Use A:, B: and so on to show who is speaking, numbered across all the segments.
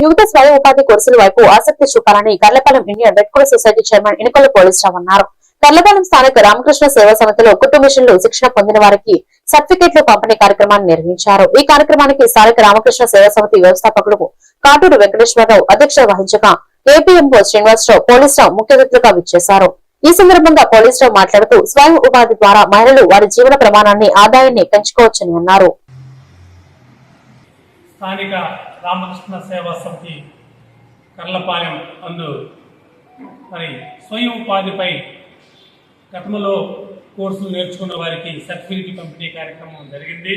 A: యువత స్వయం ఉపాధి కోర్సుల వైపు ఆసక్తి చూపాలని Karlapalem Indian Red Cross Society chairman Inakolla Polisarao అన్నారు. కర్లపాలెం స్థానిక రామకృష్ణ సేవా సమితిలో కుట్టు మిషన్లు శిక్షణ పొందిన వారికి సర్టిఫికెట్లు పంపిణీ కార్యక్రమాన్ని నిర్వహించారు. ఈ కార్యక్రమానికి స్థానిక రామకృష్ణ సేవా సమితి వ్యవస్థాపకులు కాటూరు వెంకటేశ్వరరావు అధ్యక్షత వహించగా ఏపీఎంఓ శ్రీనివాసరావు పోలీసరావు ముఖ్య అతిథిగా విచ్చేశారు. ఈ సందర్భంగా పోలీసరావు మాట్లాడుతూ స్వయం ఉపాధి ద్వారా మహిళలు వారి జీవన ప్రమాణాన్ని ఆదాయాన్ని పెంచుకోవచ్చని అన్నారు.
B: స్థానిక రామకృష్ణ సేవా సమితి కర్లపాలెం అందు మరి స్వయం ఉపాధిపై గతంలో కోర్సులు నేర్చుకున్న వారికి సర్టిఫికేట్ పంపిణీ కార్యక్రమం జరిగింది.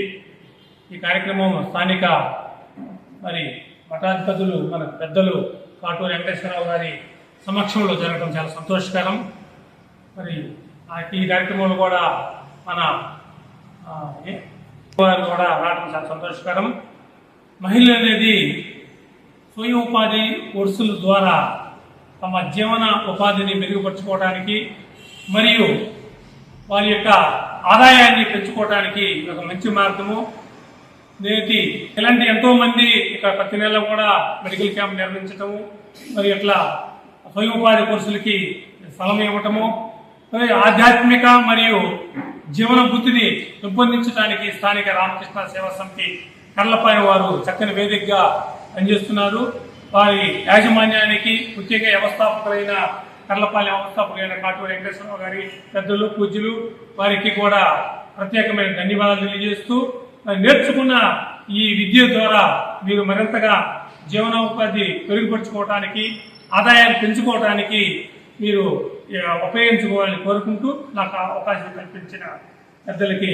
B: ఈ కార్యక్రమం స్థానిక మరి మఠాధిపతులు మన పెద్దలు కాటూరు వెంకటేశ్వరరావు గారి సమక్షంలో జరగడం చాలా సంతోషకరం. మరి ఈ కార్యక్రమంలో కూడా మన వారు కూడా రావడం చాలా సంతోషకరం. మహిళలు అనేది స్వయం ఉపాధి కోర్సుల ద్వారా తమ జీవన ఉపాధిని మెరుగుపరుచుకోవడానికి మరియు వారి యొక్క ఆదాయాన్ని పెంచుకోవడానికి ఒక మంచి మార్గము. నేటి ఇలాంటి ఎంతోమంది ఇక ప్రతి నెల కూడా మెడికల్ క్యాంప్ నిర్వహించటము, మరి ఇట్లా స్వయం ఉపాధి కోర్సులకి స్థలం ఇవ్వటము, మరి ఆధ్యాత్మిక మరియు జీవన బుద్ధిని పెంపొందించడానికి స్థానిక రామకృష్ణ సేవా సమితి కర్లపాలెం వారు చక్కని వేదికగా పనిచేస్తున్నారు. వారి యాజమాన్యానికి ప్రత్యేక వ్యవస్థాపకులైన కర్లపాలెం వ్యవస్థాపకులైన కాటూరు వెంకటేశ్వరరావు గారి పెద్దలు పూజ్యులు వారికి కూడా ప్రత్యేకమైన ధన్యవాదాలు తెలియజేస్తూ, నేర్చుకున్న ఈ విద్య ద్వారా మీరు మరింతగా జీవనోపాధి మెరుగుపరుచుకోవడానికి ఆదాయాన్ని పెంచుకోవడానికి మీరు ఉపయోగించుకోవాలని కోరుకుంటూ నాకు అవకాశం కల్పించిన పెద్దలకి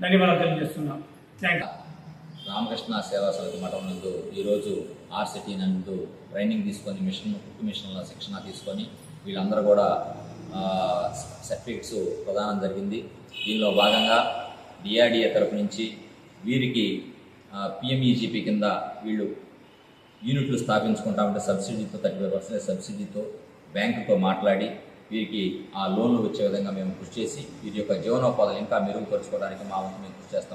B: ధన్యవాదాలు తెలియజేస్తున్నాం. Thank you.
C: రామకృష్ణ సేవా సమితి మఠం నందు ఈరోజు ఆర్సిటీ నందు ట్రైనింగ్ తీసుకొని కుట్టు మిషన్ల శిక్షణ తీసుకొని వీళ్ళందరూ కూడా సర్టిఫికెట్స్ ప్రదానం జరిగింది. దీనిలో భాగంగా డిఆర్డిఏ తరపు నుంచి వీరికి పిఎంఈజీపీ కింద వీళ్ళు యూనిట్లు స్థాపించుకుంటామంటే సబ్సిడీతో 35% సబ్సిడీతో బ్యాంకుతో మాట్లాడి వీరికి ఆ లోన్లు వచ్చే విధంగా మేము కృషి చేసి వీరి యొక్క జీవనోపాధులు ఇంకా మెరుగుపరుచుకోవడానికి మా వంతు మేము కృషి చేస్తాం.